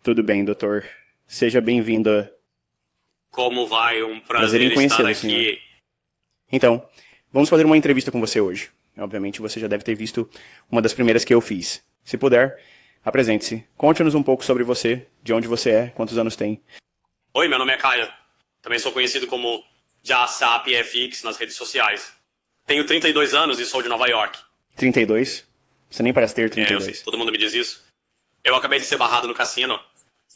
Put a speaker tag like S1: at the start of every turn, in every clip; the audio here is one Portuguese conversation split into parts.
S1: Tudo bem, doutor. Seja bem-vindo.
S2: Como vai? Um
S1: Prazer em
S2: prazer
S1: conhecê-lo,
S2: estar
S1: senhor.
S2: aqui.
S1: Então, vamos fazer uma entrevista com você hoje. Obviamente, você já deve ter visto uma das primeiras que eu fiz. Se puder, apresente-se. Conte-nos um pouco sobre você, de onde você é, quantos anos tem.
S2: Oi, meu nome é Caio. Também sou conhecido como JASAP FX nas redes sociais. Tenho 32 anos e sou de Nova York.
S1: 32? Você nem parece ter
S2: Eu
S1: 32.
S2: sei, todo mundo me diz isso. Eu acabei de ser barrado no cassino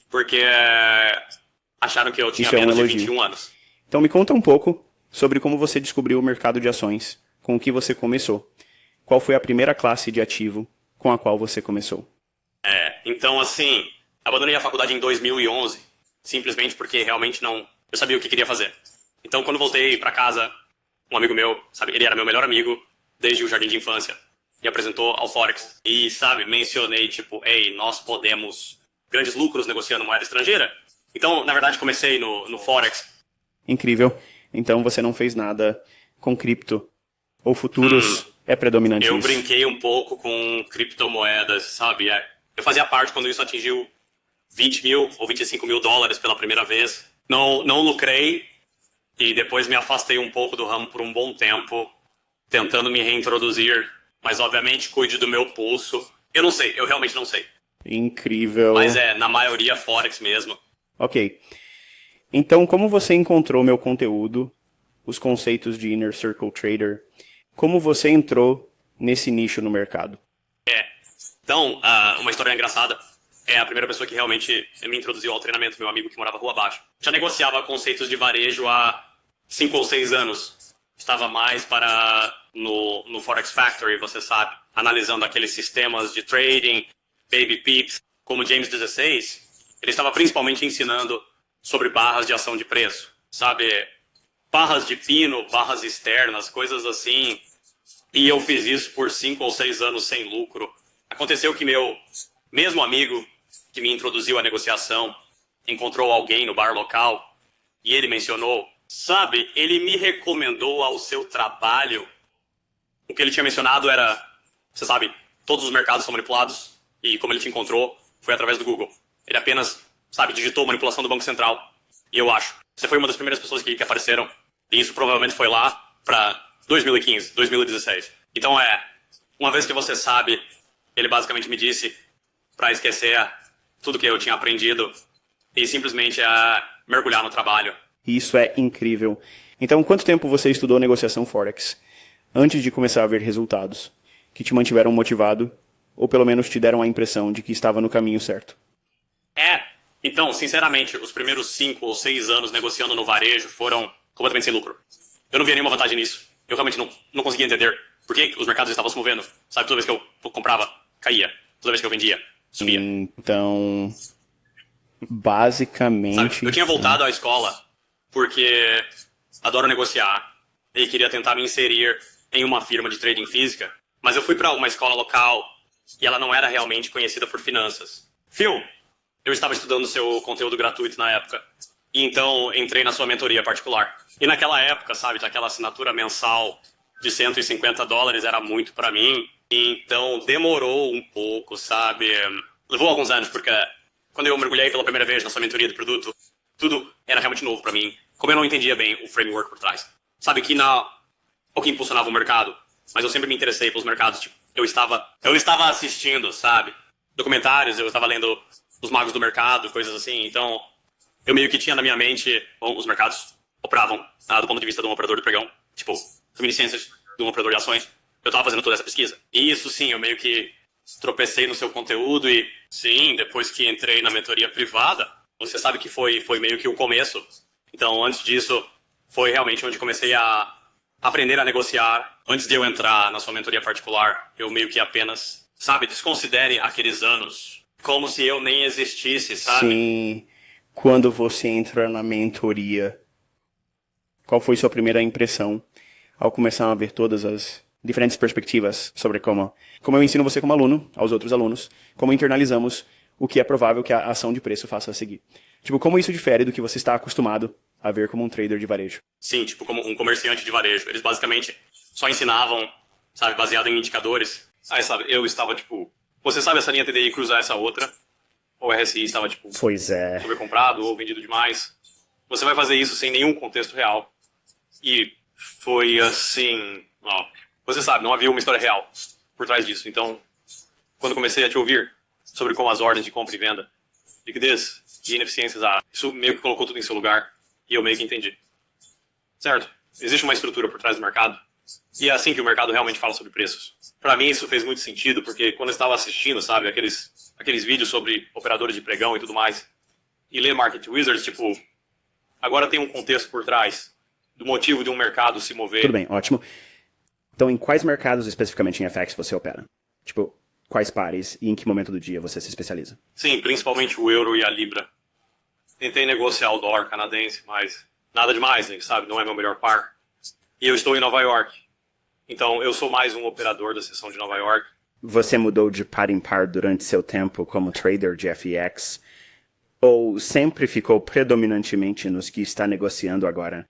S2: porque acharam que eu tinha
S1: Isso é um
S2: menos de
S1: elogio.
S2: 21 anos.
S1: Então me conta um pouco sobre como você descobriu o mercado de ações, com o que você começou. Qual foi a primeira classe de ativo com a qual você começou?
S2: Então, assim, abandonei a faculdade em 2011, simplesmente porque realmente eu sabia o que queria fazer. Então, quando voltei pra casa, um amigo meu, sabe, ele era meu melhor amigo desde o jardim de infância, me apresentou ao Forex. E, sabe, mencionei, tipo, ei, nós podemos grandes lucros negociando moeda estrangeira. Então, na verdade, comecei no Forex.
S1: Incrível. Então você não fez nada com cripto ou futuros? É predominante
S2: Eu
S1: isso.
S2: brinquei um pouco com criptomoedas, sabe? Eu fazia parte quando isso atingiu 20 mil ou 25 mil dólares pela primeira vez. Não lucrei e depois me afastei um pouco do ramo por um bom tempo, tentando me reintroduzir. Mas, obviamente, cuide do meu pulso. Eu não sei, eu realmente não sei.
S1: Incrível.
S2: Mas na maioria, Forex mesmo.
S1: Ok. Então, como você encontrou meu conteúdo, os conceitos de Inner Circle Trader, como você entrou nesse nicho no mercado?
S2: Então, uma história engraçada. É a primeira pessoa que realmente me introduziu ao treinamento, meu amigo que morava rua abaixo. Já negociava conceitos de varejo há 5 ou 6 anos. Estava mais no Forex Factory, você sabe, analisando aqueles sistemas de trading, baby pips, como James 16. Ele estava principalmente ensinando sobre barras de ação de preço, sabe? Barras de pino, barras externas, coisas assim. E eu fiz isso por 5 ou 6 anos sem lucro. Aconteceu que meu mesmo amigo que me introduziu à negociação encontrou alguém no bar local e ele mencionou, sabe, ele me recomendou ao seu trabalho. O que ele tinha mencionado era, você sabe, todos os mercados são manipulados e como ele te encontrou foi através do Google. Ele apenas, sabe, digitou manipulação do Banco Central e eu acho. Você foi uma das primeiras pessoas que apareceram e isso provavelmente foi lá para 2015, 2016. Então uma vez que você sabe, ele basicamente me disse para esquecer tudo que eu tinha aprendido e simplesmente mergulhar no trabalho.
S1: Isso é incrível. Então, quanto tempo você estudou negociação Forex? Antes de começar a ver resultados que te mantiveram motivado, ou pelo menos te deram a impressão de que estava no caminho certo?
S2: Então, sinceramente, os primeiros 5 ou 6 anos negociando no varejo foram completamente sem lucro. Eu não via nenhuma vantagem nisso. Eu realmente não conseguia entender por que os mercados estavam se movendo. Sabe, toda vez que eu comprava, caía. Toda vez que eu vendia, subia.
S1: Então, basicamente...
S2: Sabe, eu tinha voltado à escola porque adoro negociar e queria tentar me inserir em uma firma de trading física, mas eu fui para uma escola local e ela não era realmente conhecida por finanças. Phil, eu estava estudando seu conteúdo gratuito na época, e então entrei na sua mentoria particular. E naquela época, sabe, aquela assinatura mensal de $150 era muito para mim, então demorou um pouco, sabe? Levou alguns anos, porque quando eu mergulhei pela primeira vez na sua mentoria de produto, tudo era realmente novo para mim, como eu não entendia bem o framework por trás. Sabe que o que impulsionava o mercado, mas eu sempre me interessei pelos mercados, tipo, eu estava assistindo, sabe, documentários, eu estava lendo Os Magos do Mercado, coisas assim, então eu meio que tinha na minha mente, bom, os mercados operavam do ponto de vista de um operador de pregão, tipo, reminiscências de um operador de ações. Eu estava fazendo toda essa pesquisa. E isso, sim, eu meio que tropecei no seu conteúdo e, sim, depois que entrei na mentoria privada, você sabe que foi meio que o começo. Então, antes disso, foi realmente onde comecei a aprender a negociar. Antes de eu entrar na sua mentoria particular, eu meio que apenas, sabe, desconsidere aqueles anos como se eu nem existisse, sabe?
S1: Sim, quando você entra na mentoria, qual foi sua primeira impressão ao começar a ver todas as diferentes perspectivas sobre como eu ensino você como aluno, aos outros alunos, como internalizamos o que é provável que a ação de preço faça a seguir? Tipo, como isso difere do que você está acostumado a ver como um trader de varejo?
S2: Sim, tipo, como um comerciante de varejo. Eles basicamente só ensinavam, sabe, baseado em indicadores. Aí, sabe, eu estava, tipo, você sabe essa linha TDI cruzar essa outra? ou o RSI estava, tipo,
S1: Pois é.
S2: sobrecomprado ou vendido demais. Você vai fazer isso sem nenhum contexto real. E foi assim... Ó, você sabe, não havia uma história real por trás disso. Então, quando comecei a te ouvir sobre como as ordens de compra e venda, liquidez e ineficiências, isso meio que colocou tudo em seu lugar. E eu meio que entendi. Certo? Existe uma estrutura por trás do mercado. E é assim que o mercado realmente fala sobre preços. Para mim isso fez muito sentido, porque quando eu estava assistindo, sabe, aqueles vídeos sobre operadores de pregão e tudo mais, e ler Market Wizards, tipo, agora tem um contexto por trás do motivo de um mercado se mover.
S1: Tudo bem, ótimo. Então, em quais mercados especificamente em FX você opera? Tipo, quais pares e em que momento do dia você se especializa?
S2: Sim, principalmente o euro e a libra. Tentei negociar o dólar canadense, mas nada demais, né, sabe? Não é meu melhor par. E eu estou em Nova York. Então, eu sou mais um operador da seção de Nova York.
S1: Você mudou de par em par durante seu tempo como trader de FX? Ou sempre ficou predominantemente nos que está negociando agora?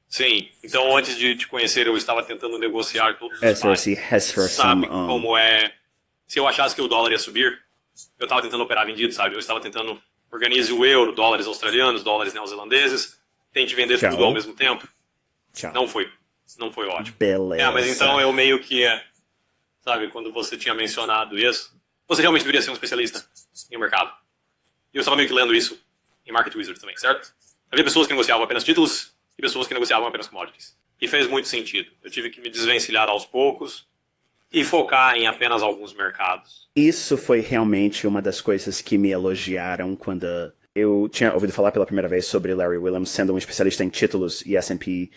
S2: Sim. Então, antes de te conhecer, eu estava tentando negociar todos os pares. Sabe como é? Se eu achasse que o dólar ia subir, eu estava tentando operar vendido, sabe? Eu estava tentando organizar o euro, dólares australianos, dólares neozelandeses, tente vender tudo ao mesmo tempo.
S1: Tchau.
S2: Não foi ótimo.
S1: Beleza.
S2: Mas então eu meio que, sabe, quando você tinha mencionado isso, você realmente deveria ser um especialista em mercado. E eu estava meio que lendo isso em Market Wizards também, certo? Havia pessoas que negociavam apenas títulos e pessoas que negociavam apenas commodities. E fez muito sentido. Eu tive que me desvencilhar aos poucos e focar em apenas alguns mercados.
S1: Isso foi realmente uma das coisas que me elogiaram quando eu tinha ouvido falar pela primeira vez sobre Larry Williams sendo um especialista em títulos e S&P,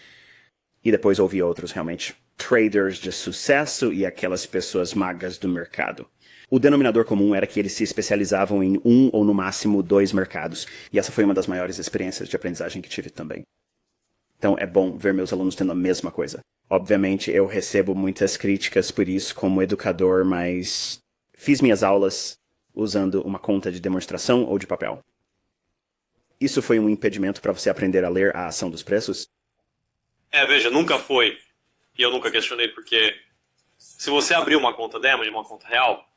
S1: e depois ouvi outros realmente. Traders de sucesso e aquelas pessoas magas do mercado. O denominador comum era que eles se especializavam em um ou no máximo 2 mercados, e essa foi uma das maiores experiências de aprendizagem que tive também. Então é bom ver meus alunos tendo a mesma coisa. Obviamente eu recebo muitas críticas por isso como educador, mas fiz minhas aulas usando uma conta de demonstração ou de papel. Isso foi um impedimento para você aprender a ler a ação dos preços?
S2: Veja, nunca foi. E eu nunca questionei, porque se você abrir uma conta demo e uma conta real,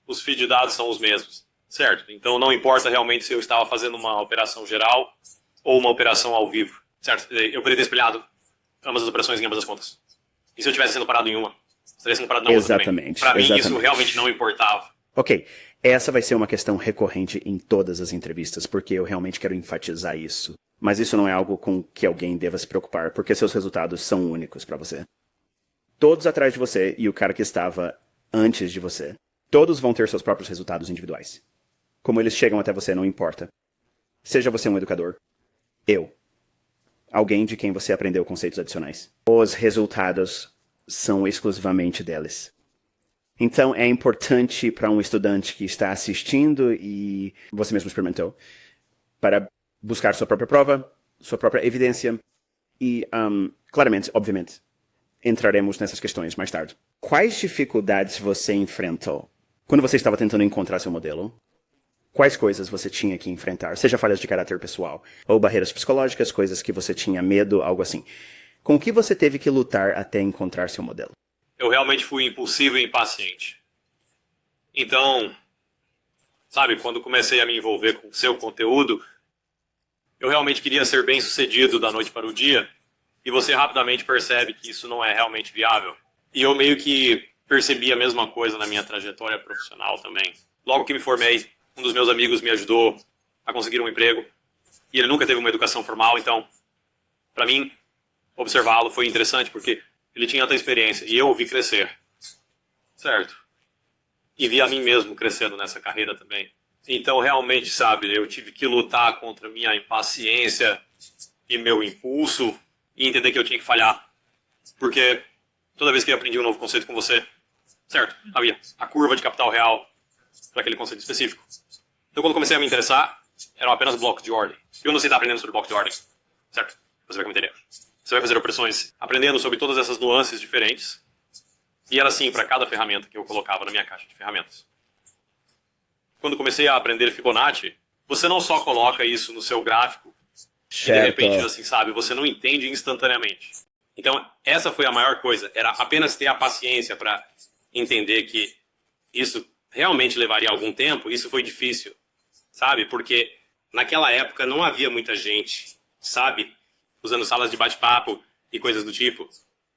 S2: os feed de dados são os mesmos, certo? Então não importa realmente se eu estava fazendo uma operação geral ou uma operação ao vivo, certo? Eu poderia ter espelhado ambas as operações em ambas as contas. E se eu tivesse sendo parado em uma, estaria sendo parado na outra também. Para mim isso realmente não importava.
S1: Ok, essa vai ser uma questão recorrente em todas as entrevistas, porque eu realmente quero enfatizar isso. Mas isso não é algo com que alguém deva se preocupar, porque seus resultados são únicos para você. Todos atrás de você e o cara que estava antes de você, todos vão ter seus próprios resultados individuais. Como eles chegam até você não importa. Seja você um educador, alguém de quem você aprendeu conceitos adicionais. Os resultados são exclusivamente deles. Então é importante para um estudante que está assistindo e você mesmo experimentou, para buscar sua própria prova, sua própria evidência e, claramente, obviamente, entraremos nessas questões mais tarde. Quais dificuldades você enfrentou quando você estava tentando encontrar seu modelo? Quais coisas você tinha que enfrentar, seja falhas de caráter pessoal ou barreiras psicológicas, coisas que você tinha medo, algo assim? Com o que você teve que lutar até encontrar seu modelo?
S2: Eu realmente fui impulsivo e impaciente. Então, sabe, quando comecei a me envolver com o seu conteúdo, eu realmente queria ser bem sucedido da noite para o dia, e você rapidamente percebe que isso não é realmente viável. E eu meio que percebi a mesma coisa na minha trajetória profissional também. Logo que me formei, um dos meus amigos me ajudou a conseguir um emprego, e ele nunca teve uma educação formal, então, para mim, observá-lo foi interessante, porque ele tinha tanta experiência, e eu o vi crescer, certo? E vi a mim mesmo crescendo nessa carreira também. Então, realmente, sabe, eu tive que lutar contra minha impaciência e meu impulso, e entender que eu tinha que falhar. Porque toda vez que eu aprendi um novo conceito com você, certo, havia a curva de capital real para aquele conceito específico. Então, quando comecei a me interessar, eram apenas blocos de ordem. Eu não sei estar aprendendo sobre blocos de ordem, certo? Você vai cometer erro. Você vai fazer operações aprendendo sobre todas essas nuances diferentes, e era assim para cada ferramenta que eu colocava na minha caixa de ferramentas. Quando comecei a aprender Fibonacci, você não só coloca isso no seu gráfico, e de repente, assim, sabe, você não entende instantaneamente. Então, essa foi a maior coisa, era apenas ter a paciência para entender que isso realmente levaria algum tempo, isso foi difícil. sabe? Porque naquela época não havia muita gente, sabe? Usando salas de bate-papo e coisas do tipo.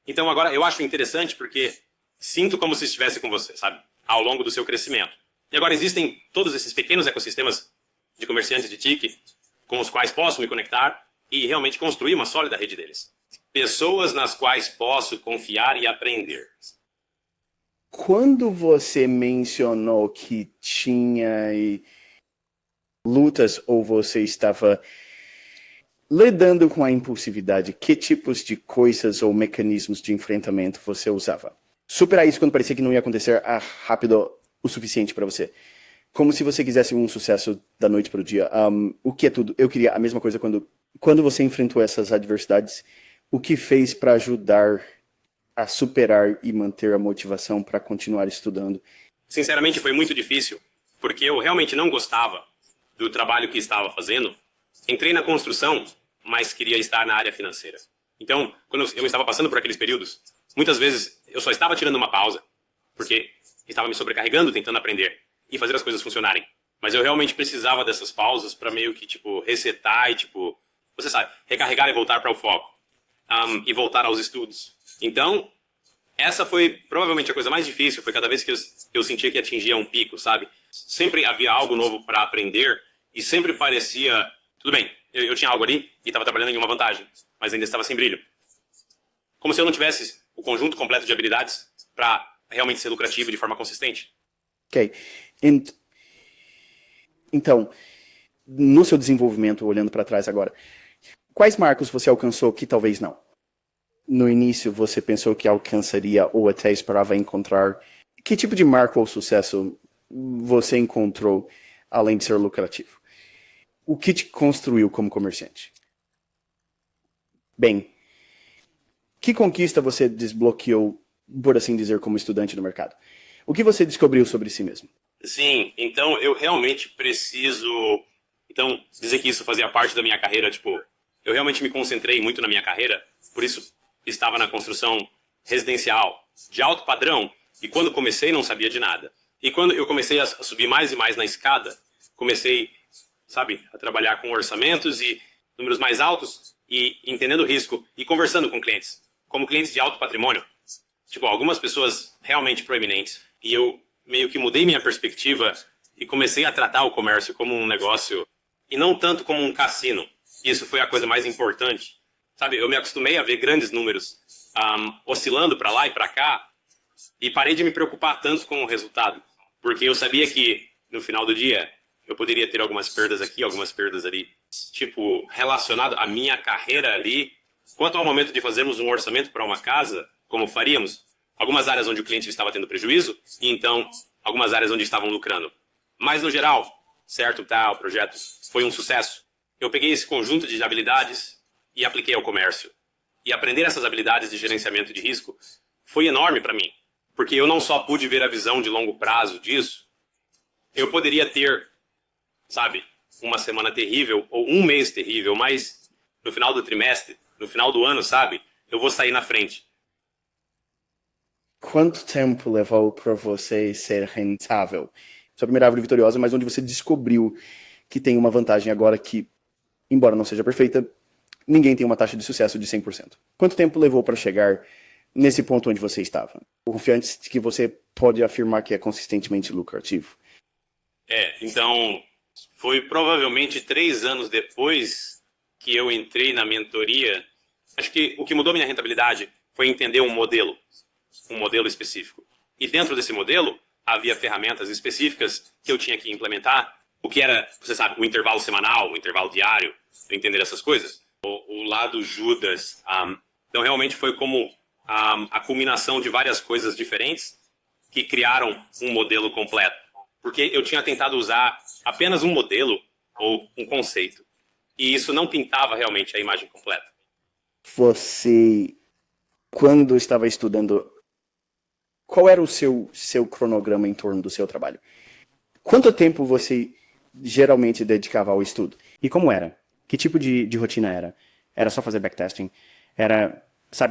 S2: Então agora eu acho interessante porque sinto como se estivesse com você, sabe? Ao longo do seu crescimento. E agora existem todos esses pequenos ecossistemas de comerciantes de TIC com os quais posso me conectar e realmente construir uma sólida rede deles. Pessoas nas quais posso confiar e aprender.
S1: Quando você mencionou que tinha lutas ou você estava lidando com a impulsividade, que tipos de coisas ou mecanismos de enfrentamento você usava? Superar isso quando parecia que não ia acontecer rápido o suficiente para você. Como se você quisesse um sucesso da noite para o dia. O que é tudo? Eu queria a mesma coisa quando você enfrentou essas adversidades. O que fez para ajudar a superar e manter a motivação para continuar estudando?
S2: Sinceramente, foi muito difícil, porque eu realmente não gostava do trabalho que estava fazendo. Entrei na construção, mas queria estar na área financeira. Então, quando eu estava passando por aqueles períodos, muitas vezes eu só estava tirando uma pausa, porque estava me sobrecarregando, tentando aprender e fazer as coisas funcionarem. Mas eu realmente precisava dessas pausas para meio que, resetar e, você sabe, recarregar e voltar para o foco. E voltar aos estudos. Então, essa foi provavelmente a coisa mais difícil, foi cada vez que eu sentia que atingia um pico, sabe? Sempre havia algo novo para aprender e sempre parecia... Tudo bem, eu tinha algo ali e estava trabalhando em uma vantagem, mas ainda estava sem brilho. Como se eu não tivesse o conjunto completo de habilidades para realmente ser lucrativo de forma consistente.
S1: Ok. Então, no seu desenvolvimento, olhando para trás agora, quais marcos você alcançou que talvez não? No início você pensou que alcançaria ou até esperava encontrar? Que tipo de marco ou sucesso você encontrou além de ser lucrativo? O que te construiu como comerciante? Bem, que conquista você desbloqueou, por assim dizer, como estudante no mercado? O que você descobriu sobre si mesmo?
S2: Sim, então eu realmente preciso... Então, dizer que isso fazia parte da minha carreira, eu realmente me concentrei muito na minha carreira, por isso estava na construção residencial, de alto padrão, e quando comecei não sabia de nada. E quando eu comecei a subir mais e mais na escada, comecei, a trabalhar com orçamentos e números mais altos, e entendendo o risco, e conversando com clientes, como clientes de alto patrimônio. Algumas pessoas realmente proeminentes. E eu meio que mudei minha perspectiva e comecei a tratar o comércio como um negócio, e não tanto como um cassino. Isso foi a coisa mais importante. Eu me acostumei a ver grandes números oscilando para lá e para cá e parei de me preocupar tanto com o resultado. Porque eu sabia que, no final do dia, eu poderia ter algumas perdas aqui, algumas perdas ali. Relacionado à minha carreira ali. Quanto ao momento de fazermos um orçamento para uma casa, como faríamos, algumas áreas onde o cliente estava tendo prejuízo e, então, algumas áreas onde estavam lucrando. Mas, no geral, o projeto foi um sucesso. Eu peguei esse conjunto de habilidades e apliquei ao comércio. E aprender essas habilidades de gerenciamento de risco foi enorme para mim. Porque eu não só pude ver a visão de longo prazo disso, eu poderia ter, uma semana terrível ou um mês terrível, mas no final do trimestre, no final do ano, eu vou sair na frente.
S1: Quanto tempo levou para você ser rentável? Sua primeira árvore vitoriosa, mas onde você descobriu que tem uma vantagem agora que, embora não seja perfeita, ninguém tem uma taxa de sucesso de 100%. Quanto tempo levou para chegar nesse ponto onde você estava? Confiante de que você pode afirmar que é consistentemente lucrativo?
S2: Então, foi provavelmente 3 anos depois que eu entrei na mentoria. Acho que o que mudou minha rentabilidade foi entender um modelo específico. E dentro desse modelo, havia ferramentas específicas que eu tinha que implementar. O que era, o intervalo semanal, o intervalo diário, entender essas coisas. O lado Judas. Então, realmente foi como a culminação de várias coisas diferentes que criaram um modelo completo. Porque eu tinha tentado usar apenas um modelo ou um conceito. E isso não pintava realmente a imagem completa.
S1: Você, quando estava estudando, qual era o seu cronograma em torno do seu trabalho? Quanto tempo você geralmente dedicava ao estudo? E como era? Que tipo de rotina era? Era só fazer backtesting? Era,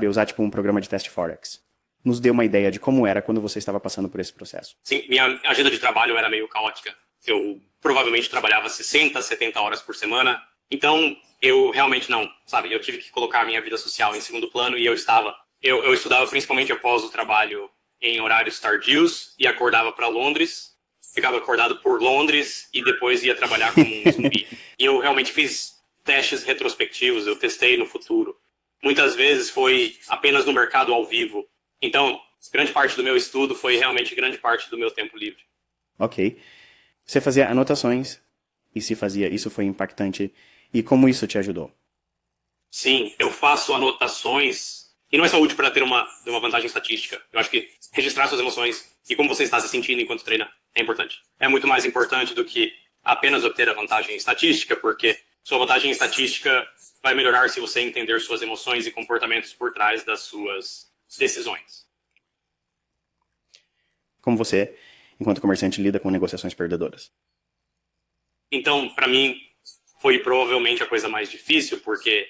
S1: usar um programa de teste Forex? Nos dê uma ideia de como era quando você estava passando por esse processo.
S2: Sim, minha agenda de trabalho era meio caótica. Eu provavelmente trabalhava 60, 70 horas por semana. Então, eu realmente não, sabe? Eu tive que colocar a minha vida social em segundo plano e eu estudava principalmente após o trabalho em horários tardios e acordava para Londres, ficava acordado por Londres e depois ia trabalhar como um zumbi. E eu realmente fiz testes retrospectivos, eu testei no futuro. Muitas vezes foi apenas no mercado ao vivo. Então, grande parte do meu estudo foi realmente grande parte do meu tempo livre.
S1: Ok. Você fazia anotações e se fazia, isso foi impactante. E como isso te ajudou?
S2: Sim, eu faço anotações e não é só útil para ter uma vantagem estatística. Eu acho que registrar suas emoções e como você está se sentindo enquanto treina é importante. É muito mais importante do que apenas obter a vantagem estatística, porque sua vantagem estatística vai melhorar se você entender suas emoções e comportamentos por trás das suas decisões.
S1: Como você, enquanto comerciante, lida com negociações perdedoras?
S2: Então, para mim, foi provavelmente a coisa mais difícil, porque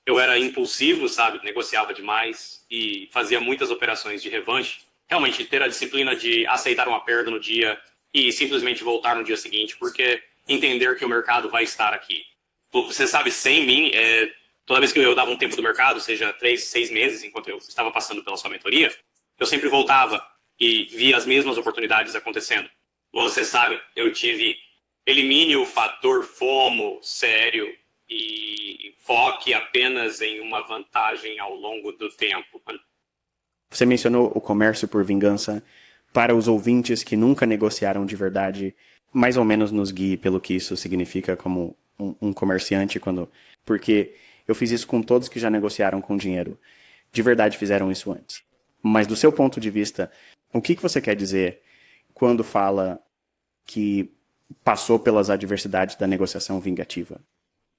S2: eu era impulsivo, sabe? Negociava demais e fazia muitas operações de revanche. Realmente, ter a disciplina de aceitar uma perda no dia e simplesmente voltar no dia seguinte, porque entender que o mercado vai estar aqui. Você sabe, sem mim, toda vez que eu dava um tempo do mercado, seja 3, 6 meses, enquanto eu estava passando pela sua mentoria, eu sempre voltava e via as mesmas oportunidades acontecendo. Você sabe, elimine o fator FOMO sério e foque apenas em uma vantagem ao longo do tempo.
S1: Você mencionou o comércio por vingança. Para os ouvintes que nunca negociaram de verdade, mais ou menos nos guie pelo que isso significa como um comerciante, porque eu fiz isso com todos que já negociaram com dinheiro. De verdade fizeram isso antes. Mas do seu ponto de vista, o que você quer dizer quando fala que passou pelas adversidades da negociação vingativa?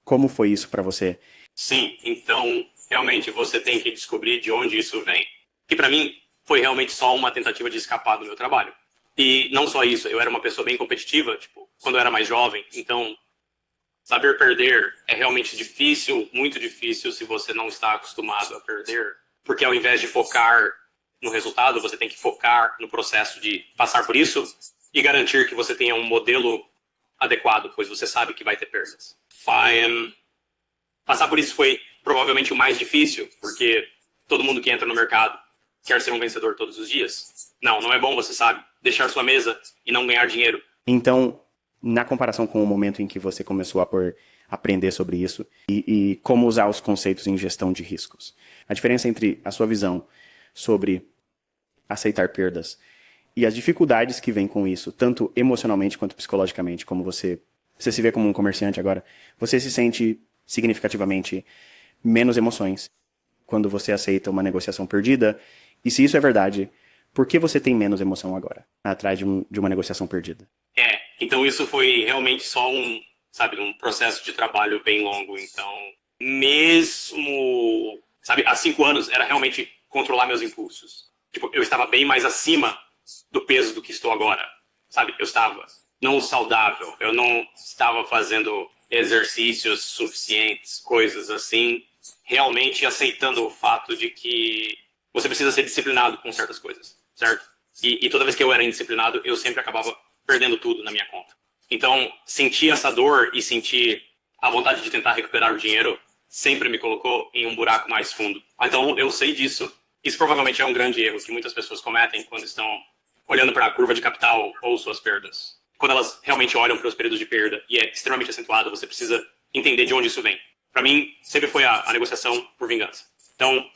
S1: Como foi isso para você?
S2: Sim, então realmente você tem que descobrir de onde isso vem. Que para mim foi realmente só uma tentativa de escapar do meu trabalho. E não só isso, eu era uma pessoa bem competitiva, quando eu era mais jovem, então saber perder é realmente difícil, muito difícil se você não está acostumado a perder, porque ao invés de focar no resultado, você tem que focar no processo de passar por isso e garantir que você tenha um modelo adequado, pois você sabe que vai ter perdas. Passar por isso foi provavelmente o mais difícil, porque todo mundo que entra no mercado quer ser um vencedor todos os dias. Não é bom, você sabe, deixar sua mesa e não ganhar dinheiro.
S1: Então, na comparação com o momento em que você começou a aprender sobre isso e como usar os conceitos em gestão de riscos, a diferença entre a sua visão sobre aceitar perdas e as dificuldades que vêm com isso, tanto emocionalmente quanto psicologicamente, como você se vê como um comerciante agora, você se sente significativamente menos emoções quando você aceita uma negociação perdida. E se isso é verdade, por que você tem menos emoção agora, atrás de uma negociação perdida?
S2: Então isso foi realmente só um processo de trabalho bem longo. Então, mesmo, há 5 anos era realmente controlar meus impulsos. Eu estava bem mais acima do peso do que estou agora, Eu estava não saudável, eu não estava fazendo exercícios suficientes, coisas assim, realmente aceitando o fato de que você precisa ser disciplinado com certas coisas, certo? E toda vez que eu era indisciplinado, eu sempre acabava perdendo tudo na minha conta. Então, sentir essa dor e sentir a vontade de tentar recuperar o dinheiro sempre me colocou em um buraco mais fundo. Então, eu sei disso. Isso provavelmente é um grande erro que muitas pessoas cometem quando estão olhando para a curva de capital ou suas perdas. Quando elas realmente olham para os períodos de perda e é extremamente acentuado, você precisa entender de onde isso vem. Para mim, sempre foi a negociação por vingança. Então,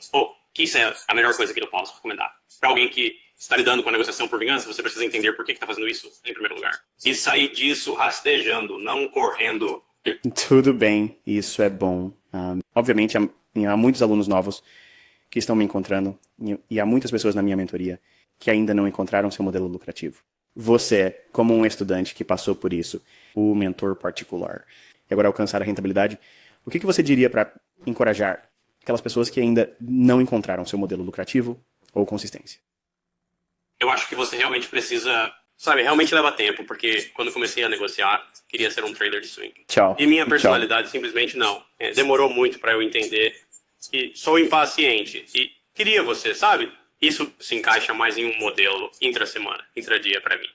S2: que isso é a melhor coisa que eu posso recomendar. Para alguém que está lidando com a negociação por vingança, você precisa entender por que está fazendo isso em primeiro lugar. E sair disso rastejando, não correndo.
S1: Tudo bem, isso é bom. Obviamente, há muitos alunos novos que estão me encontrando e há muitas pessoas na minha mentoria que ainda não encontraram seu modelo lucrativo. Você, como um estudante que passou por isso, o mentor particular, e agora alcançar a rentabilidade, o que você diria para encorajar aquelas pessoas que ainda não encontraram seu modelo lucrativo ou consistência?
S2: Eu acho que você realmente precisa, realmente leva tempo, porque quando comecei a negociar, queria ser um trader de swing.
S1: Tchau.
S2: E minha personalidade simplesmente não. Demorou muito para eu entender que sou impaciente e queria você, Isso se encaixa mais em um modelo intra-semana, intra-dia para mim.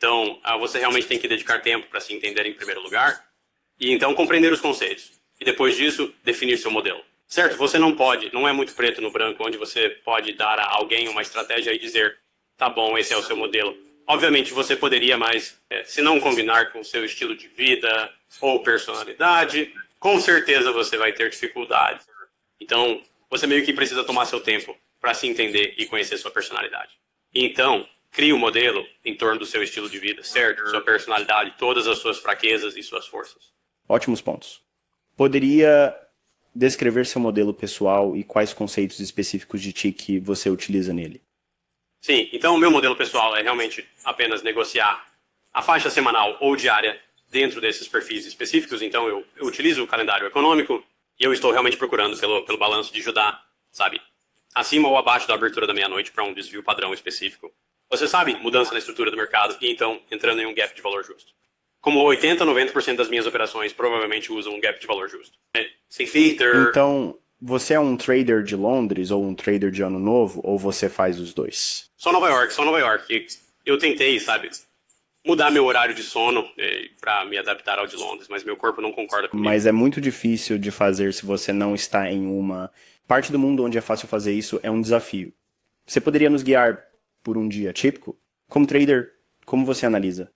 S2: Então, você realmente tem que dedicar tempo para se entender em primeiro lugar e então compreender os conceitos. E depois disso, definir seu modelo. Certo, você não é muito preto no branco, onde você pode dar a alguém uma estratégia e dizer, tá bom, esse é o seu modelo. Obviamente, você poderia, mas se não combinar com o seu estilo de vida ou personalidade, com certeza você vai ter dificuldades. Então, você meio que precisa tomar seu tempo para se entender e conhecer sua personalidade. Então, crie um modelo em torno do seu estilo de vida, certo? Sua personalidade, todas as suas fraquezas e suas forças.
S1: Ótimos pontos. Poderia descrever seu modelo pessoal e quais conceitos específicos de ti que você utiliza nele?
S2: Sim, então o meu modelo pessoal é realmente apenas negociar a faixa semanal ou diária dentro desses perfis específicos. Então eu utilizo o calendário econômico e eu estou realmente procurando pelo balanço de Judá, sabe? Acima ou abaixo da abertura da meia-noite para um desvio padrão específico. Você sabe, mudança na estrutura do mercado e então entrando em um gap de valor justo. Como 80 a 90% das minhas operações provavelmente usam um gap de valor justo. Sem filter.
S1: Então, você é um trader de Londres ou um trader de Ano Novo, ou você faz os dois?
S2: Só Nova York. Eu tentei, sabe, mudar meu horário de sono para me adaptar ao de Londres, mas meu corpo não concorda comigo.
S1: Mas é muito difícil de fazer se você não está em uma parte do mundo onde é fácil fazer isso, é um desafio. Você poderia nos guiar por um dia típico? Como trader, como você analisa?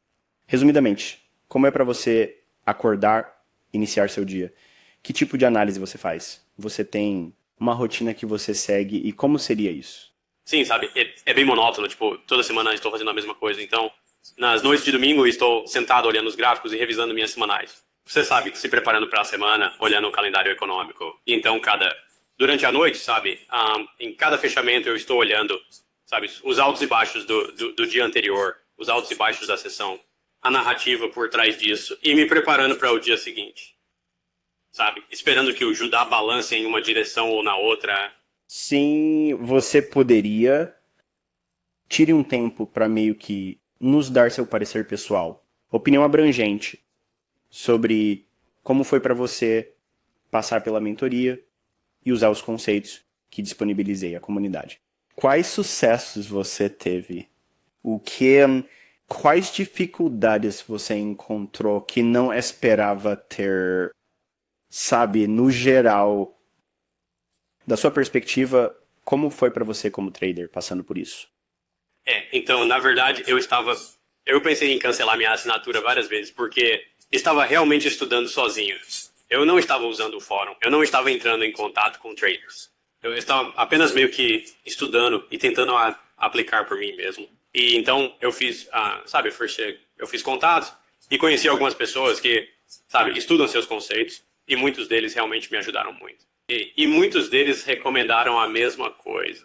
S1: Resumidamente, como é para você acordar, iniciar seu dia? Que tipo de análise você faz? Você tem uma rotina que você segue e como seria isso?
S2: Sim, sabe, é bem monótono, tipo, toda semana estou fazendo a mesma coisa, então, nas noites de domingo estou sentado olhando os gráficos e revisando minhas semanais. Você sabe, se preparando para a semana, olhando o calendário econômico. E então, durante a noite, sabe, em cada fechamento eu estou olhando, sabe, os altos e baixos do dia anterior, os altos e baixos da sessão, a narrativa por trás disso e me preparando para o dia seguinte. Sabe, esperando que o Judá balance em uma direção ou na outra.
S1: Sim, você poderia. Tire um tempo para meio que nos dar seu parecer pessoal. Opinião abrangente sobre como foi para você passar pela mentoria e usar os conceitos que disponibilizei à comunidade. Quais sucessos você teve? Quais dificuldades você encontrou que não esperava ter, sabe, no geral, da sua perspectiva, como foi para você como trader passando por isso?
S2: Então, na verdade, eu pensei em cancelar minha assinatura várias vezes, porque estava realmente estudando sozinho. Eu não estava usando o fórum, eu não estava entrando em contato com traders. Eu estava apenas meio que estudando e tentando aplicar por mim mesmo. E então eu fiz, eu fiz contatos e conheci algumas pessoas que, sabe, estudam seus conceitos e muitos deles realmente me ajudaram muito. E muitos deles recomendaram a mesma coisa.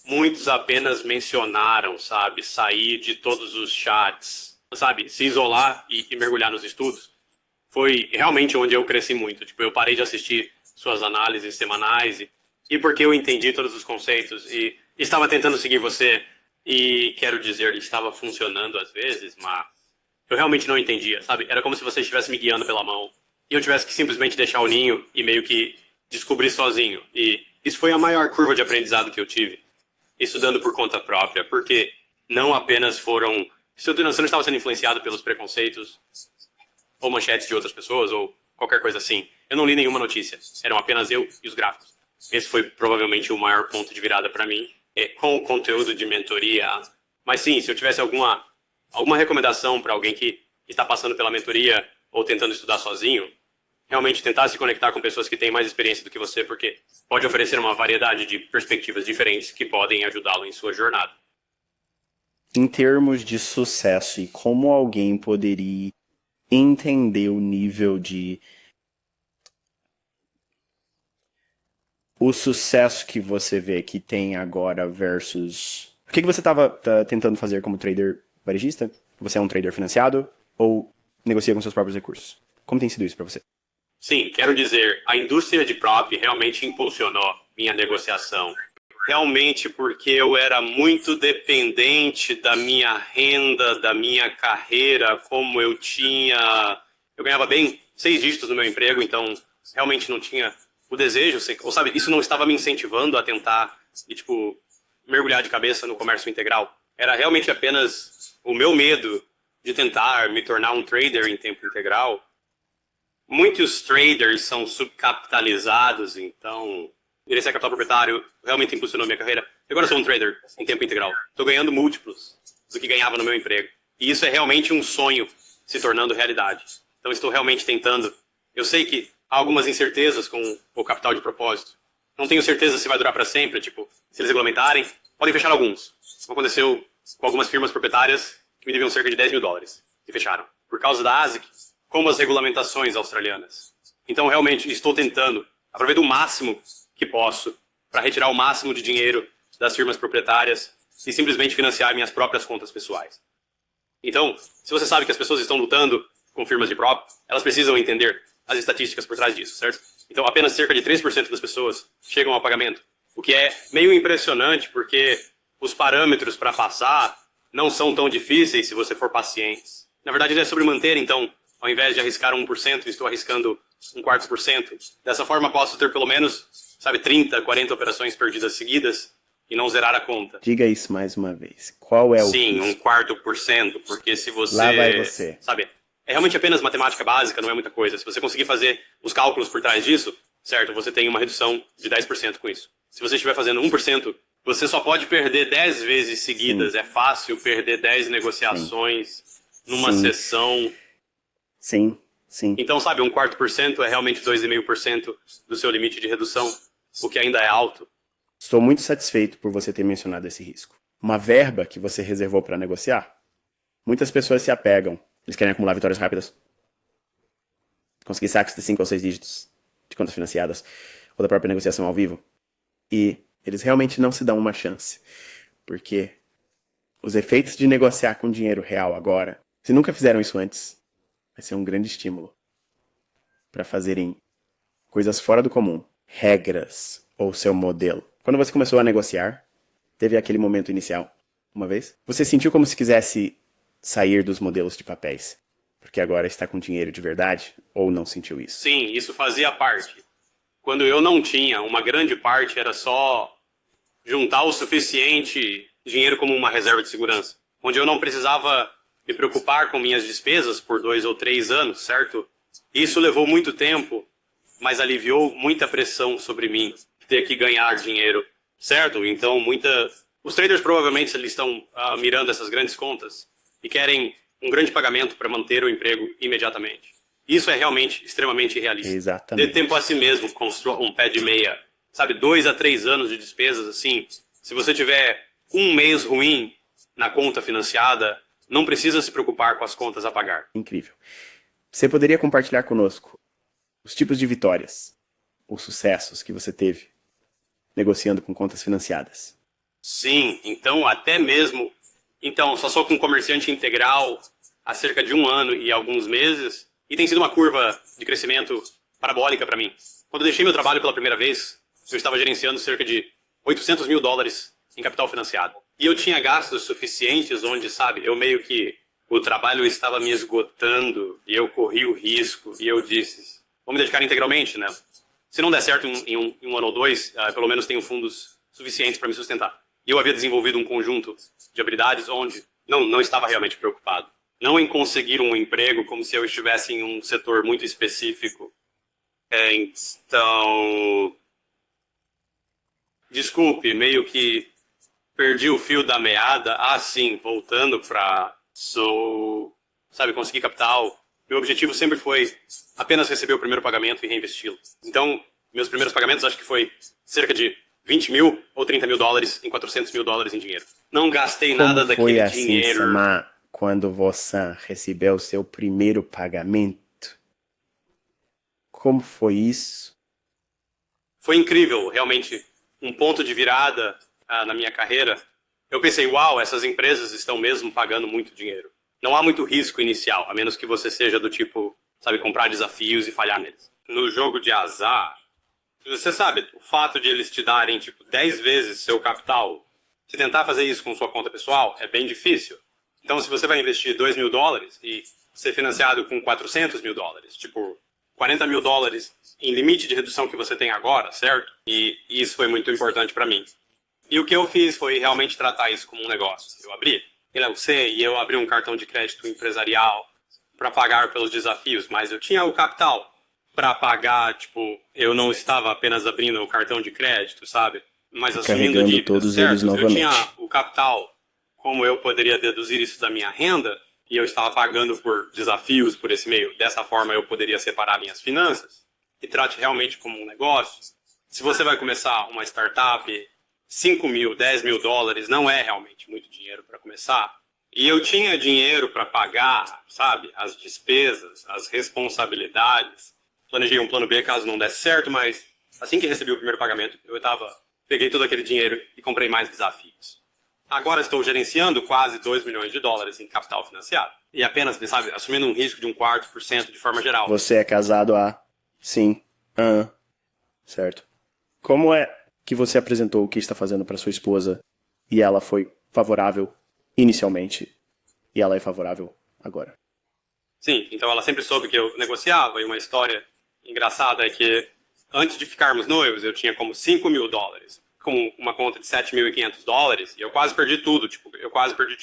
S2: Muitos apenas mencionaram, sabe, sair de todos os chats, sabe, se isolar e mergulhar nos estudos. Foi realmente onde eu cresci muito. Tipo, eu parei de assistir suas análises semanais e porque eu entendi todos os conceitos e estava tentando seguir você e, quero dizer, estava funcionando às vezes, mas eu realmente não entendia, sabe? Era como se você estivesse me guiando pela mão e eu tivesse que simplesmente deixar o ninho e meio que descobrir sozinho. E isso foi a maior curva de aprendizado que eu tive, estudando por conta própria, porque não apenas foram... Você não estava sendo influenciado pelos preconceitos ou manchetes de outras pessoas ou qualquer coisa assim. Eu não li nenhuma notícia, eram apenas eu e os gráficos. Esse foi provavelmente o maior ponto de virada para mim, com o conteúdo de mentoria. Mas sim, se eu tivesse alguma recomendação para alguém que está passando pela mentoria ou tentando estudar sozinho, realmente tentar se conectar com pessoas que têm mais experiência do que você, porque pode oferecer uma variedade de perspectivas diferentes que podem ajudá-lo em sua jornada.
S1: Em termos de sucesso e como alguém poderia entender o nível de... o sucesso que você vê que tem agora versus... O que você estava tentando fazer como trader varejista? Você é um trader financiado ou negocia com seus próprios recursos? Como tem sido isso para você?
S2: Sim, quero dizer, a indústria de prop realmente impulsionou minha negociação. Realmente porque eu era muito dependente da minha renda, da minha carreira, como eu ganhava bem 6 dígitos no meu emprego, então realmente não tinha o desejo, ou sabe, isso não estava me incentivando a tentar, mergulhar de cabeça no comércio integral. Era realmente apenas o meu medo de tentar me tornar um trader em tempo integral, muitos traders são subcapitalizados, então merecer capital proprietário realmente impulsionou minha carreira. Eu agora sou um trader em tempo integral. Estou ganhando múltiplos do que ganhava no meu emprego. E isso é realmente um sonho se tornando realidade. Então estou realmente tentando. Eu sei que há algumas incertezas com o capital de propósito. Não tenho certeza se vai durar para sempre. Tipo, se eles regulamentarem, podem fechar alguns. Aconteceu com algumas firmas proprietárias que me deviam cerca de 10 mil dólares e fecharam. Por causa da ASIC, como as regulamentações australianas. Então realmente estou tentando. Aproveito o máximo que posso para retirar o máximo de dinheiro das firmas proprietárias e simplesmente financiar minhas próprias contas pessoais. Então, se você sabe que as pessoas estão lutando com firmas de prop, elas precisam entender as estatísticas por trás disso, certo? Então, apenas cerca de 3% das pessoas chegam ao pagamento, o que é meio impressionante porque os parâmetros para passar não são tão difíceis se você for paciente. Na verdade, é sobre manter, então, ao invés de arriscar 1%, estou arriscando 1/4%. Dessa forma, posso ter pelo menos, 30, 40 operações perdidas seguidas e não zerar a conta.
S1: Diga isso mais uma vez. Qual é o
S2: Sim,
S1: risco?
S2: 1/4%, porque se você...
S1: Lá vai você.
S2: É realmente apenas matemática básica, não é muita coisa. Se você conseguir fazer os cálculos por trás disso, certo, você tem uma redução de 10% com isso. Se você estiver fazendo 1%, você só pode perder 10 vezes seguidas. Sim. É fácil perder 10 negociações numa sessão.
S1: Sim, sim.
S2: Então, 1/4% é realmente 2,5% do seu limite de redução, o que ainda é alto.
S1: Estou muito satisfeito por você ter mencionado esse risco. Uma verba que você reservou para negociar, muitas pessoas se apegam. Eles querem acumular vitórias rápidas, conseguir saques de 5 ou 6 dígitos de contas financiadas ou da própria negociação ao vivo. E eles realmente não se dão uma chance, porque os efeitos de negociar com dinheiro real agora, se nunca fizeram isso antes, vai ser um grande estímulo para fazerem coisas fora do comum, regras ou seu modelo. Quando você começou a negociar, teve aquele momento inicial, uma vez, você sentiu como se quisesse sair dos modelos de papéis, porque agora está com dinheiro de verdade, ou não sentiu isso?
S2: Sim, isso fazia parte. Quando eu não tinha, uma grande parte era só juntar o suficiente dinheiro como uma reserva de segurança, onde eu não precisava me preocupar com minhas despesas por 2 ou 3 anos, certo? Isso levou muito tempo, mas aliviou muita pressão sobre mim, ter que ganhar dinheiro, certo? Então, os traders provavelmente eles estão mirando essas grandes contas e querem um grande pagamento para manter o emprego imediatamente. Isso é realmente extremamente irrealista.
S1: Exatamente.
S2: Dê tempo a si mesmo, construa um pé de meia. 2 a 3 anos de despesas, assim. Se você tiver um mês ruim na conta financiada, não precisa se preocupar com as contas a pagar.
S1: Incrível. Você poderia compartilhar conosco os tipos de vitórias ou sucessos que você teve negociando com contas financiadas?
S2: Sim, então até mesmo... Então, só sou com comerciante integral há cerca de 1 ano e alguns meses, e tem sido uma curva de crescimento parabólica para mim. Quando eu deixei meu trabalho pela primeira vez, eu estava gerenciando cerca de 800 mil dólares em capital financiado. E eu tinha gastos suficientes onde, eu meio que o trabalho estava me esgotando e eu corri o risco e eu disse, vou me dedicar integralmente, né? Se não der certo em um ano ou 2, pelo menos tenho fundos suficientes para me sustentar. E eu havia desenvolvido um conjunto de habilidades onde não estava realmente preocupado. Não em conseguir um emprego como se eu estivesse em um setor muito específico. Então... Desculpe, meio que perdi o fio da meada. Sim, voltando para... conseguir capital. Meu objetivo sempre foi apenas receber o primeiro pagamento e reinvesti-lo. Então, meus primeiros pagamentos acho que foi cerca de 20 mil ou 30 mil dólares em 400 mil dólares em dinheiro. Não gastei nada daquele dinheiro.
S1: Como foi assim, Samar, quando você recebeu o seu primeiro pagamento? Como foi isso?
S2: Foi incrível, realmente. Um ponto de virada na minha carreira. Eu pensei, uau, essas empresas estão mesmo pagando muito dinheiro. Não há muito risco inicial, a menos que você seja do tipo, comprar desafios e falhar neles. No jogo de azar... Você sabe, o fato de eles te darem, 10 vezes seu capital, se tentar fazer isso com sua conta pessoal, é bem difícil. Então, se você vai investir 2 mil dólares e ser financiado com 400 mil dólares, 40 mil dólares em limite de redução que você tem agora, certo? E isso foi muito importante para mim. E o que eu fiz foi realmente tratar isso como um negócio. Eu abri Eu sei, e eu abri um cartão de crédito empresarial para pagar pelos desafios, mas eu tinha o capital para pagar, tipo, eu não estava apenas abrindo o cartão de crédito, sabe? Mas
S1: E
S2: assumindo
S1: carregando
S2: dívidas,
S1: todos eles
S2: certo? Eu tinha
S1: novamente.
S2: o capital, como eu poderia deduzir isso da minha renda, e eu estava pagando por desafios por esse meio. Dessa forma eu poderia separar minhas finanças e trate realmente como um negócio. Se você vai começar uma startup, 5 mil, 10 mil dólares não é realmente muito dinheiro para começar. E eu tinha dinheiro para pagar, sabe, as despesas, as responsabilidades. Planejei um plano B caso não desse certo, mas assim que recebi o primeiro pagamento, peguei todo aquele dinheiro e comprei mais desafios. Agora estou gerenciando quase 2 milhões de dólares em capital financiado. E apenas, sabe, assumindo um risco de 0,25% de forma geral.
S1: Você é casado há... Sim. Certo. Como é que você apresentou o que está fazendo para sua esposa e ela foi favorável inicialmente e ela é favorável agora?
S2: Sim, então ela sempre soube que eu negociava, e uma história engraçada é que antes de ficarmos noivos eu tinha como 5 mil dólares, com uma conta de 7.500 dólares, e eu quase perdi tudo, eu quase perdi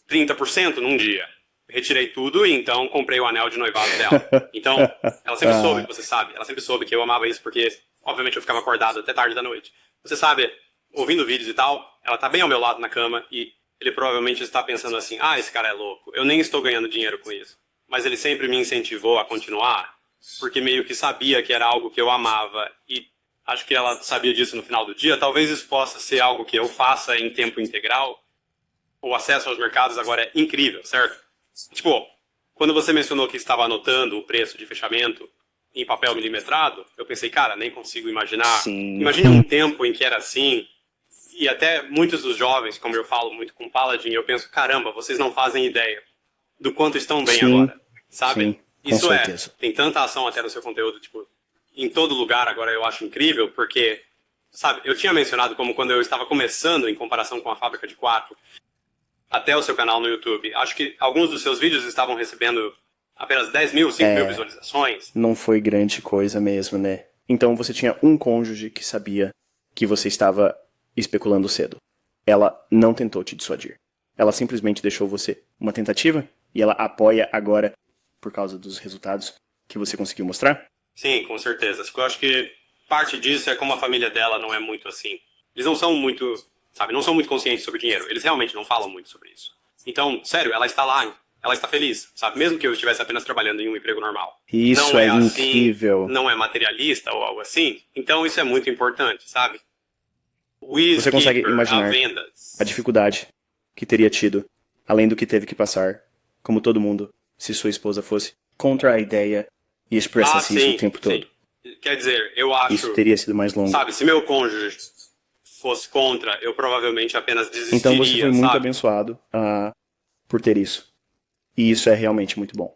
S2: 30% num dia. Retirei tudo e então comprei o anel de noivado dela. Então, ela sempre soube, você sabe, ela sempre soube que eu amava isso porque, obviamente, eu ficava acordado até tarde da noite. Você sabe, ouvindo vídeos e tal, ela tá bem ao meu lado na cama e ele provavelmente está pensando assim, esse cara é louco, eu nem estou ganhando dinheiro com isso. Mas ele sempre me incentivou a continuar, porque meio que sabia que era algo que eu amava e acho que ela sabia disso no final do dia. Talvez isso possa ser algo que eu faça em tempo integral. O acesso aos mercados agora é incrível, certo? Tipo, quando você mencionou que estava anotando o preço de fechamento em papel milimetrado, eu pensei, cara, nem consigo imaginar.
S1: Sim.
S2: Imagine um tempo em que era assim, e até muitos dos jovens, como eu falo muito com o Paladin, eu penso, caramba, vocês não fazem ideia do quanto estão bem
S1: Sim.
S2: agora, sabe?
S1: Sim, com
S2: Isso
S1: certeza.
S2: tem tanta ação até no seu conteúdo, tipo, em todo lugar agora eu acho incrível, porque, sabe, eu tinha mencionado como quando eu estava começando em comparação com a Fábrica de Quatro, até o seu canal no YouTube. Acho que alguns dos seus vídeos estavam recebendo apenas 10 mil, 5 mil visualizações.
S1: Não foi grande coisa mesmo, né? Então você tinha um cônjuge que sabia que você estava especulando cedo. Ela não tentou te dissuadir. Ela simplesmente deixou você uma tentativa e ela apoia agora por causa dos resultados que você conseguiu mostrar?
S2: Sim, com certeza. Eu acho que parte disso é como a família dela não é muito assim. Eles não são muito, sabe, não são muito conscientes sobre dinheiro. Eles realmente não falam muito sobre isso. Então, sério, ela está lá, ela está feliz, sabe? Mesmo que eu estivesse apenas trabalhando em um emprego normal.
S1: Isso
S2: não
S1: é
S2: assim,
S1: incrível.
S2: não é materialista ou algo assim. Então, isso é muito importante, sabe?
S1: Você consegue imaginar a dificuldade que teria tido, além do que teve que passar, como todo mundo, se sua esposa fosse contra a ideia e expressasse isso o tempo todo.
S2: Quer dizer, eu acho...
S1: Isso teria sido mais longo.
S2: Sabe, se meu cônjuge fosse contra, eu provavelmente apenas desistiria,
S1: então você foi muito
S2: sabe?
S1: abençoado por ter isso. E isso é realmente muito bom.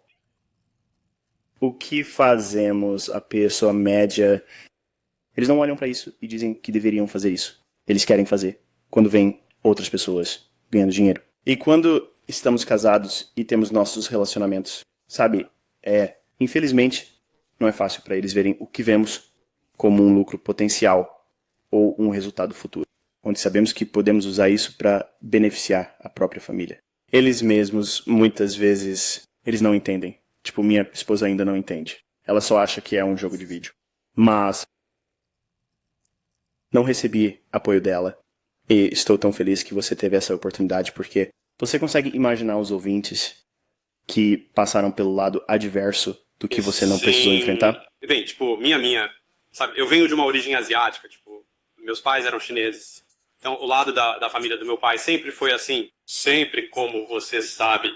S1: O que fazemos a pessoa média... Eles não olham para isso e dizem que deveriam fazer isso. Eles querem fazer quando vêm outras pessoas ganhando dinheiro. E quando estamos casados e temos nossos relacionamentos, sabe, infelizmente, não é fácil para eles verem o que vemos como um lucro potencial ou um resultado futuro, onde sabemos que podemos usar isso para beneficiar a própria família. Eles mesmos, muitas vezes, eles não entendem. Tipo, minha esposa ainda não entende. Ela só acha que é um jogo de vídeo. Mas não recebi apoio dela. E estou tão feliz que você teve essa oportunidade, porque você consegue imaginar os ouvintes que passaram pelo lado adverso do que você não precisou enfrentar?
S2: Bem, tipo, sabe, eu venho de uma origem asiática, tipo, meus pais eram chineses. Então, o lado da família do meu pai sempre foi assim, sempre como você sabe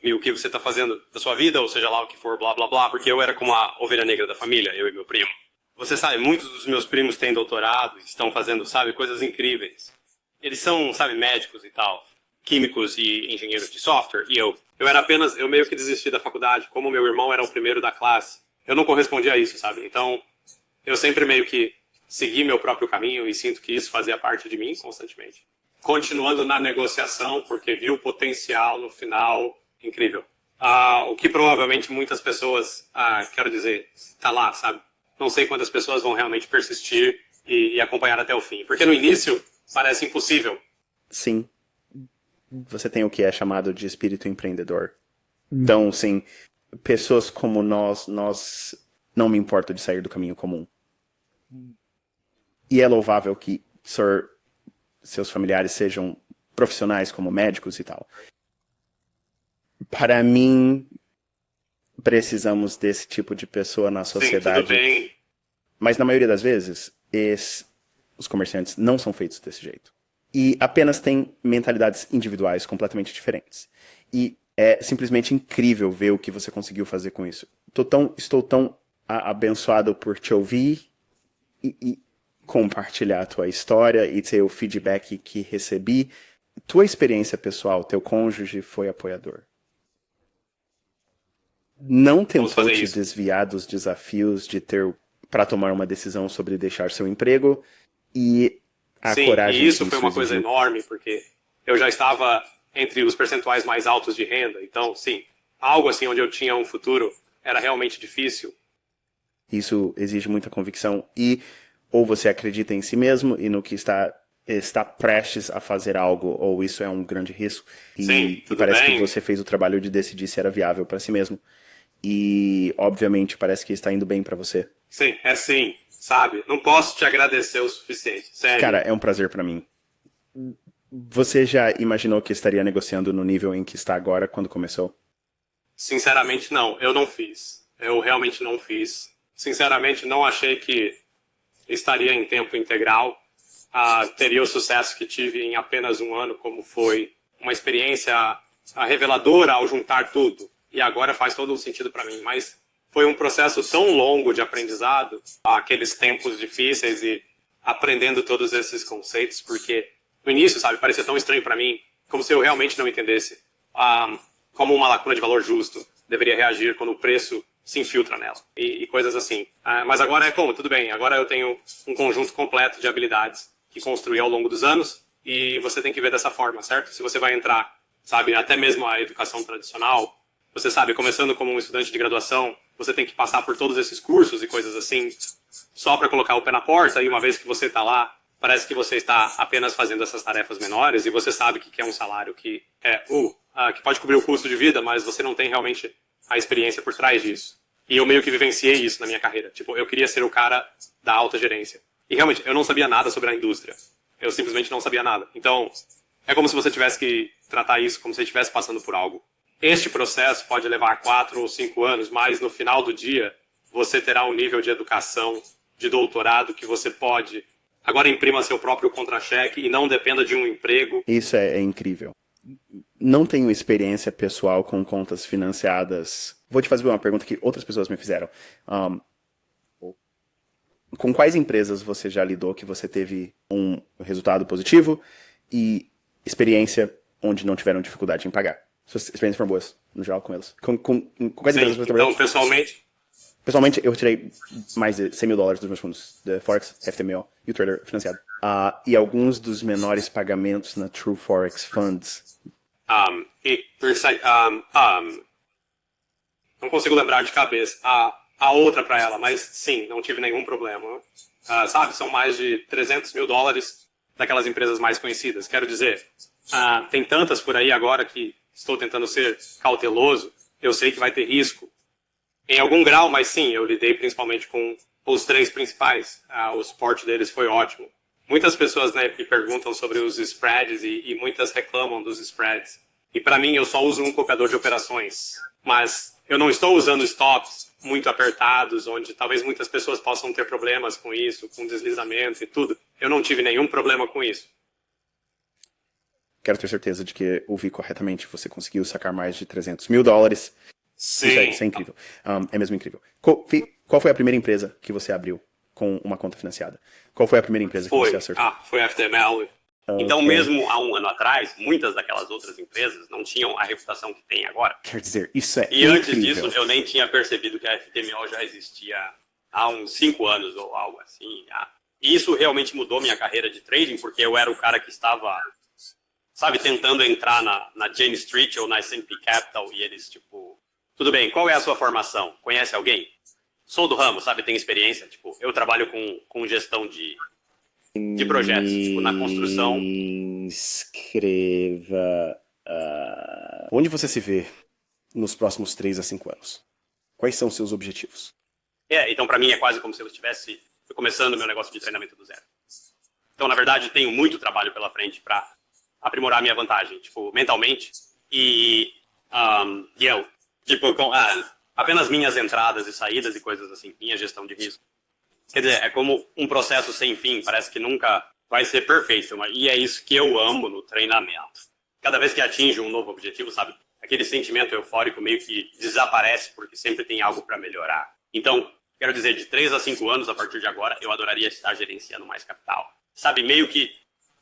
S2: e o que você está fazendo da sua vida, ou seja lá o que for, blá, blá, blá, porque eu era como a ovelha negra da família, eu e meu primo. Você sabe, muitos dos meus primos têm doutorado, estão fazendo, sabe, coisas incríveis. Eles são, sabe, médicos e tal, químicos e engenheiros de software, e eu meio que desisti da faculdade, como meu irmão era o primeiro da classe. Eu não correspondia a isso, sabe? Então, eu sempre meio que segui meu próprio caminho e sinto que isso fazia parte de mim constantemente. Continuando na negociação, porque vi o potencial no final, incrível. O que provavelmente muitas pessoas, quero dizer, tá lá, sabe? Não sei quantas pessoas vão realmente persistir e acompanhar até o fim. Porque no início parece impossível.
S1: Sim. você tem o que é chamado de espírito empreendedor. Então, sim, pessoas como nós não me importa de sair do caminho comum. E é louvável que seus familiares sejam profissionais como médicos e tal. Para mim, precisamos desse tipo de pessoa na sociedade.
S2: Sim, tudo bem.
S1: Mas na maioria das vezes, os comerciantes não são feitos desse jeito. E apenas têm mentalidades individuais completamente diferentes. E é simplesmente incrível ver o que você conseguiu fazer com isso. Estou tão abençoado por te ouvir e compartilhar a tua história e ter o feedback que recebi. Tua experiência pessoal, teu cônjuge foi apoiador. Não tentou te desviar dos desafios de ter para tomar uma decisão sobre deixar seu emprego e a coragem.
S2: E isso foi uma coisa enorme, porque eu já estava entre os percentuais mais altos de renda. Então, sim, algo assim onde eu tinha um futuro era realmente difícil.
S1: Isso exige muita convicção e ou você acredita em si mesmo e no que está prestes a fazer algo, ou isso é um grande risco. E parece que você fez o trabalho de decidir se era viável para si mesmo. E, obviamente, parece que está indo bem para você.
S2: Sim, sabe? Não posso te agradecer o suficiente, sério.
S1: Cara, é um prazer para mim. Você já imaginou que estaria negociando no nível em que está agora, quando começou?
S2: Sinceramente, não. Eu não fiz. Eu realmente não fiz. Sinceramente, não achei que estaria em tempo integral. Teria o sucesso que tive em apenas um ano, como foi uma experiência reveladora ao juntar tudo. E agora faz todo o sentido para mim. Mas foi um processo tão longo de aprendizado, aqueles tempos difíceis e aprendendo todos esses conceitos, porque no início, sabe, parecia tão estranho para mim, como se eu realmente não entendesse como uma lacuna de valor justo deveria reagir quando o preço se infiltra nela, e coisas assim. Mas agora tudo bem, agora eu tenho um conjunto completo de habilidades que construí ao longo dos anos, e você tem que ver dessa forma, certo? Se você vai entrar, sabe, até mesmo a educação tradicional, você sabe, começando como um estudante de graduação, você tem que passar por todos esses cursos e coisas assim, só para colocar o pé na porta, e uma vez que você está lá, parece que você está apenas fazendo essas tarefas menores, e você sabe que quer um salário que que pode cobrir o custo de vida, mas você não tem realmente a experiência por trás disso. E eu meio que vivenciei isso na minha carreira. Tipo, eu queria ser o cara da alta gerência. E realmente, eu não sabia nada sobre a indústria. Eu simplesmente não sabia nada. Então, é como se você tivesse que tratar isso como se você estivesse passando por algo. Este processo pode levar 4 ou 5 anos, mas no final do dia, você terá um nível de educação, de doutorado, que você pode... Agora imprima seu próprio contra-cheque e não dependa de um emprego.
S1: Isso é incrível. Não tenho experiência pessoal com contas financiadas. Vou te fazer uma pergunta que outras pessoas me fizeram. Com quais empresas você já lidou que você teve um resultado positivo e experiência onde não tiveram dificuldade em pagar? Suas experiências foram boas, no geral, com elas. Com quais empresas você trabalhou?
S2: Então,
S1: Pessoalmente, eu tirei mais de $100 mil dos meus fundos, da Forex, FTMO e o Trader financiado. E alguns dos menores pagamentos na True Forex Funds.
S2: Não consigo lembrar de cabeça a outra para ela, mas sim, não tive nenhum problema. Sabe, são mais de $300 mil daquelas empresas mais conhecidas. Quero dizer, tem tantas por aí agora que estou tentando ser cauteloso. Eu sei que vai ter risco. Em algum grau, mas sim, eu lidei principalmente com os 3 principais. O suporte deles foi ótimo. Muitas pessoas, né, me perguntam sobre os spreads e muitas reclamam dos spreads. E para mim, eu só uso um copiador de operações. Mas eu não estou usando stops muito apertados, onde talvez muitas pessoas possam ter problemas com isso, com deslizamento e tudo. Eu não tive nenhum problema com isso.
S1: Quero ter certeza de que ouvi corretamente. Você conseguiu sacar mais de $300 mil.
S2: Sim.
S1: Isso é incrível. É mesmo incrível. Qual foi a primeira empresa que você abriu com uma conta financiada? Qual foi a primeira empresa que você acertou?
S2: Foi a FTML. Então, mesmo há um ano atrás, muitas daquelas outras empresas não tinham a reputação que tem agora.
S1: Quer dizer, isso é
S2: incrível. E antes disso, eu nem tinha percebido que a FTMO já existia há uns 5 anos ou algo assim. E isso realmente mudou minha carreira de trading, porque eu era o cara que estava, sabe, tentando entrar na Jane Street ou na S&P Capital e eles, tipo... Tudo bem, qual é a sua formação? Conhece alguém? Sou do ramo, sabe, tem experiência. Tipo, eu trabalho com gestão de de projetos, tipo, na construção.
S1: Escreva. Onde você se vê nos próximos 3 a 5 anos? Quais são os seus objetivos?
S2: Então para mim é quase como se eu estivesse começando o meu negócio de treinamento do zero. Então, na verdade, tenho muito trabalho pela frente para aprimorar a minha vantagem, tipo, mentalmente. E eu, tipo, com apenas minhas entradas e saídas e coisas assim, minha gestão de risco. Quer dizer, é como um processo sem fim, parece que nunca vai ser perfeito, e é isso que eu amo no treinamento. Cada vez que atinjo um novo objetivo, sabe, aquele sentimento eufórico meio que desaparece porque sempre tem algo para melhorar. Então, quero dizer, de 3 a 5 anos, a partir de agora, eu adoraria estar gerenciando mais capital. Sabe, meio que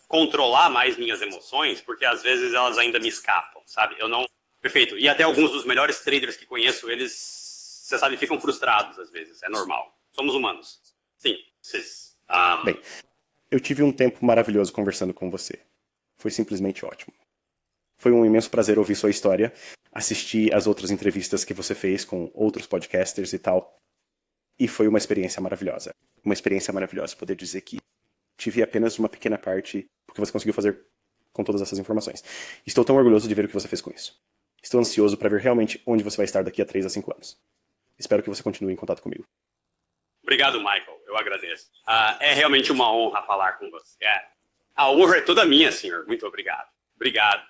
S2: controlar mais minhas emoções, porque às vezes elas ainda me escapam, sabe? Eu não... Perfeito. E até alguns dos melhores traders que conheço, eles, você sabe, ficam frustrados às vezes. É normal. Somos humanos. Sim.
S1: Bem, eu tive um tempo maravilhoso conversando com você. Foi simplesmente ótimo. Foi um imenso prazer ouvir sua história, assistir as outras entrevistas que você fez com outros podcasters e tal. E foi uma experiência maravilhosa. Uma experiência maravilhosa poder dizer que tive apenas uma pequena parte porque você conseguiu fazer com todas essas informações. Estou tão orgulhoso de ver o que você fez com isso. Estou ansioso para ver realmente onde você vai estar daqui a 3 a 5 anos. Espero que você continue em contato comigo.
S2: Obrigado, Michael. Eu agradeço. É realmente uma honra falar com você. A honra é toda minha, senhor. Muito obrigado. Obrigado.